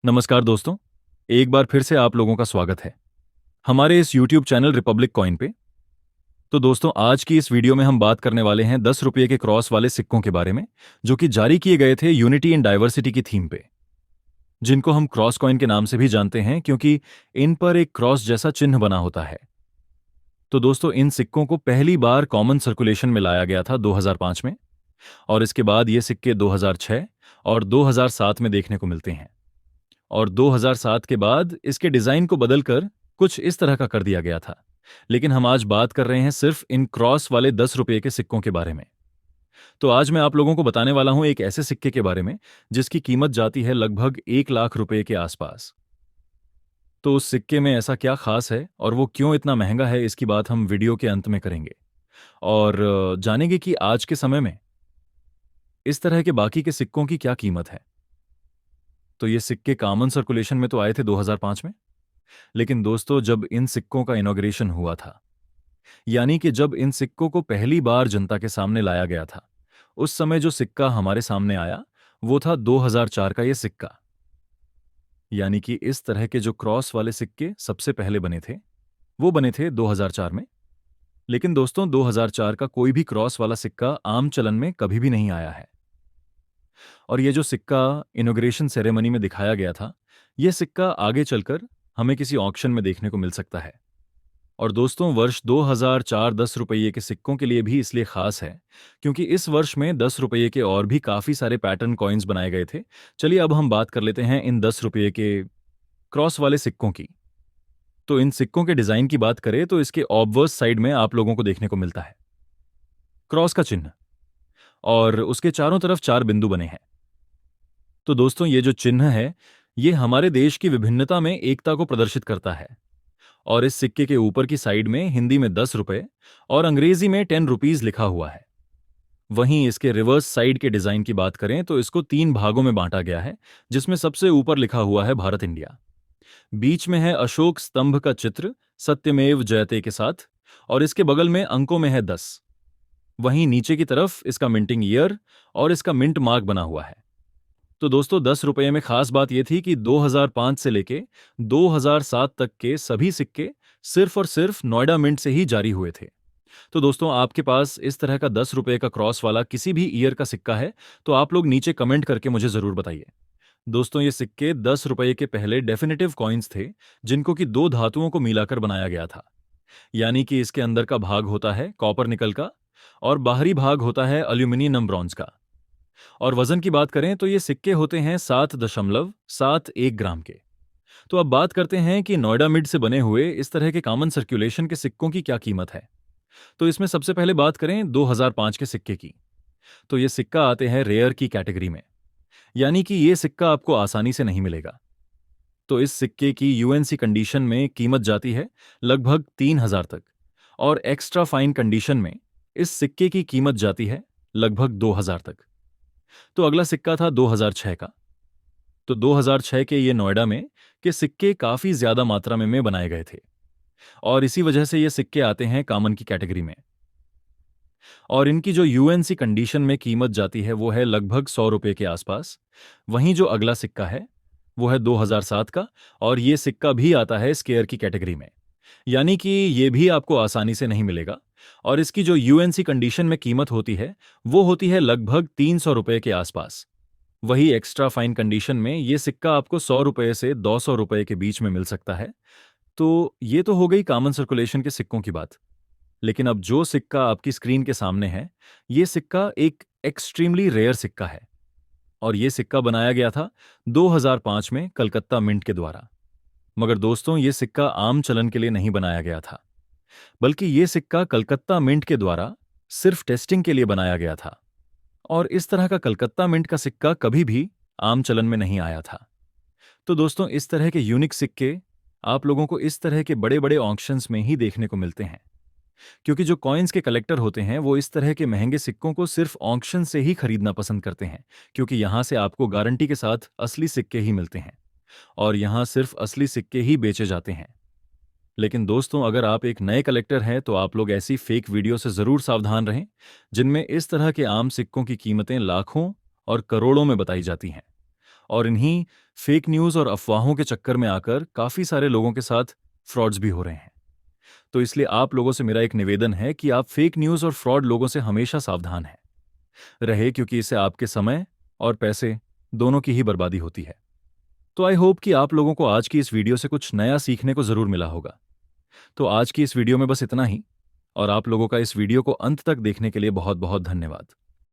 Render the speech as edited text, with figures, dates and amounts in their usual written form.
नमस्कार दोस्तों, एक बार फिर से आप लोगों का स्वागत है हमारे इस YouTube चैनल रिपब्लिक कॉइन पे। तो दोस्तों, आज की इस वीडियो में हम बात करने वाले हैं 10 रुपये के क्रॉस वाले सिक्कों के बारे में, जो कि जारी किए गए थे यूनिटी इन डाइवर्सिटी की थीम पे, जिनको हम क्रॉस कॉइन के नाम से भी जानते हैं क्योंकि इन पर एक क्रॉस जैसा चिन्ह बना होता है। तो दोस्तों, इन सिक्कों को पहली बार कॉमन सर्कुलेशन में लाया गया था 2005 में, और इसके बाद ये सिक्के 2006 और 2007 में देखने को मिलते हैं। और 2007 के बाद इसके डिजाइन को बदलकर कुछ इस तरह का कर दिया गया था। लेकिन हम आज बात कर रहे हैं सिर्फ इन क्रॉस वाले 10 रुपये के सिक्कों के बारे में। तो आज मैं आप लोगों को बताने वाला हूं एक ऐसे सिक्के के बारे में जिसकी कीमत जाती है लगभग 1 लाख रुपए के आसपास। तो उस सिक्के में ऐसा क्या खास है और वो क्यों इतना महंगा है, इसकी बात हम वीडियो के अंत में करेंगे। और जानेंगे कि आज के समय में इस तरह के बाकी के सिक्कों की क्या कीमत है। तो ये सिक्के कॉमन सर्कुलेशन में तो आए थे 2005 में, लेकिन दोस्तों, जब इन सिक्कों का इनॉग्रेशन हुआ था, यानी कि जब इन सिक्कों को पहली बार जनता के सामने लाया गया था, उस समय जो सिक्का हमारे सामने आया वो था 2004 का ये सिक्का। यानी कि इस तरह के जो क्रॉस वाले सिक्के सबसे पहले बने थे, वो बने थे 2004 में। लेकिन दोस्तों, 2004 का कोई भी क्रॉस वाला सिक्का आम चलन में कभी भी नहीं आया है। और ये जो सिक्का इनॉग्रेशन सेरेमनी में दिखाया गया था, यह सिक्का आगे चलकर हमें किसी ऑक्शन में देखने को मिल सकता है। और दोस्तों, वर्ष 2004 10 रुपये के सिक्कों के लिए भी इसलिए खास है क्योंकि इस वर्ष में 10 रुपये के और भी काफी सारे पैटर्न कॉइन्स बनाए गए थे। चलिए अब हम बात कर लेते हैं इन 10 रुपये के क्रॉस वाले सिक्कों की। तो इन सिक्कों के डिजाइन की बात करें तो इसके ऑब्वर्स साइड में आप लोगों को देखने को मिलता है क्रॉस का चिन्ह, और उसके चारों तरफ 4 बिंदु बने हैं। तो दोस्तों, ये जो चिन्ह है, ये हमारे देश की विभिन्नता में एकता को प्रदर्शित करता है। और इस सिक्के के ऊपर की साइड में हिंदी में 10 रुपए और अंग्रेजी में 10 रुपीज लिखा हुआ है। वहीं इसके रिवर्स साइड के डिजाइन की बात करें तो इसको 3 भागों में बांटा गया है, जिसमें सबसे ऊपर लिखा हुआ है भारत इंडिया। बीच में है अशोक स्तंभ का चित्र सत्यमेव जयते के साथ, और इसके बगल में अंकों में है 10। वहीं नीचे की तरफ इसका मिंटिंग ईयर और इसका मिंट मार्क बना हुआ है। तो दोस्तों, 10 रुपये में खास बात यह थी कि 2005 से लेके 2007 तक के सभी सिक्के सिर्फ और सिर्फ नोएडा मिंट से ही जारी हुए थे। तो दोस्तों, आपके पास इस तरह का 10 रुपये का क्रॉस वाला किसी भी ईयर का सिक्का है तो आप लोग नीचे कमेंट करके मुझे जरूर बताइए। दोस्तों, ये सिक्के 10 रुपये के पहले डेफिनेटिव कॉइन्स थे, जिनको कि 2 धातुओं को मिलाकर बनाया गया था। यानी कि इसके अंदर का भाग होता है कॉपर निकल का और बाहरी भाग होता है अल्यूमिनियम ब्रॉन्ज का। और वजन की बात करें तो ये सिक्के होते हैं 7.71 ग्राम के। तो अब बात करते हैं कि नोएडा मिड से बने हुए इस तरह के कॉमन सर्कुलेशन के सिक्कों की क्या कीमत है। तो इसमें सबसे पहले बात करें 2005 के सिक्के की। तो ये सिक्का आते हैं रेयर की कैटेगरी में, यानी कि ये सिक्का आपको आसानी से नहीं मिलेगा। तो इस सिक्के की यूएनसी कंडीशन में कीमत जाती है लगभग 3,000 तक, और एक्स्ट्रा फाइन कंडीशन में इस सिक्के की कीमत जाती है लगभग 2,000 तक। तो अगला सिक्का था 2006 का। तो 2006 के ये नोएडा में के सिक्के काफी ज्यादा मात्रा में बनाए गए थे, और इसी वजह से ये सिक्के आते हैं कॉमन की कैटेगरी में। और इनकी जो यूएनसी कंडीशन में कीमत जाती है वो है लगभग 100 रुपए के आसपास। वहीं जो अगला सिक्का है वो है 2007 का, और ये सिक्का भी आता है स्केयर की कैटेगरी में, यानी कि ये भी आपको आसानी से नहीं मिलेगा। और इसकी जो यूएनसी कंडीशन में कीमत होती है वो होती है लगभग 300 रुपए के आसपास। वही एक्स्ट्रा फाइन कंडीशन में ये सिक्का आपको 100 रुपए से 200 रुपए के बीच में मिल सकता है। तो ये तो हो गई कॉमन सर्कुलेशन के सिक्कों की बात। लेकिन अब जो सिक्का आपकी स्क्रीन के सामने है, ये सिक्का एक एक्सट्रीमली रेयर सिक्का है, और ये सिक्का बनाया गया था 2005 में कलकत्ता मिंट के द्वारा। मगर दोस्तों, ये सिक्का आम चलन के लिए नहीं बनाया गया था, बल्कि ये सिक्का कलकत्ता मिंट के द्वारा सिर्फ टेस्टिंग के लिए बनाया गया था। और इस तरह का कलकत्ता मिंट का सिक्का कभी भी आम चलन में नहीं आया था। तो दोस्तों, इस तरह के यूनिक सिक्के आप लोगों को इस तरह के बड़े बड़े ऑक्शंस में ही देखने को मिलते हैं, क्योंकि जो कॉइन्स के कलेक्टर होते हैं वो इस तरह के महंगे सिक्कों को सिर्फ ऑक्शन से ही खरीदना पसंद करते हैं, क्योंकि यहां से आपको गारंटी के साथ असली सिक्के ही मिलते हैं, और यहां सिर्फ असली सिक्के ही बेचे जाते हैं। लेकिन दोस्तों, अगर आप एक नए कलेक्टर हैं तो आप लोग ऐसी फेक वीडियो से जरूर सावधान रहें, जिनमें इस तरह के आम सिक्कों की कीमतें लाखों और करोड़ों में बताई जाती हैं, और इन्हीं फेक न्यूज़ और अफवाहों के चक्कर में आकर काफ़ी सारे लोगों के साथ फ्रॉड्स भी हो रहे हैं। तो इसलिए आप लोगों से मेरा एक निवेदन है कि आप फेक न्यूज़ और फ्रॉड लोगों से हमेशा सावधान हैं रहे, क्योंकि इससे आपके समय और पैसे दोनों की ही बर्बादी होती है। तो आई होप कि आप लोगों को आज की इस वीडियो से कुछ नया सीखने को ज़रूर मिला होगा। तो आज की इस वीडियो में बस इतना ही, और आप लोगों का इस वीडियो को अंत तक देखने के लिए बहुत बहुत धन्यवाद।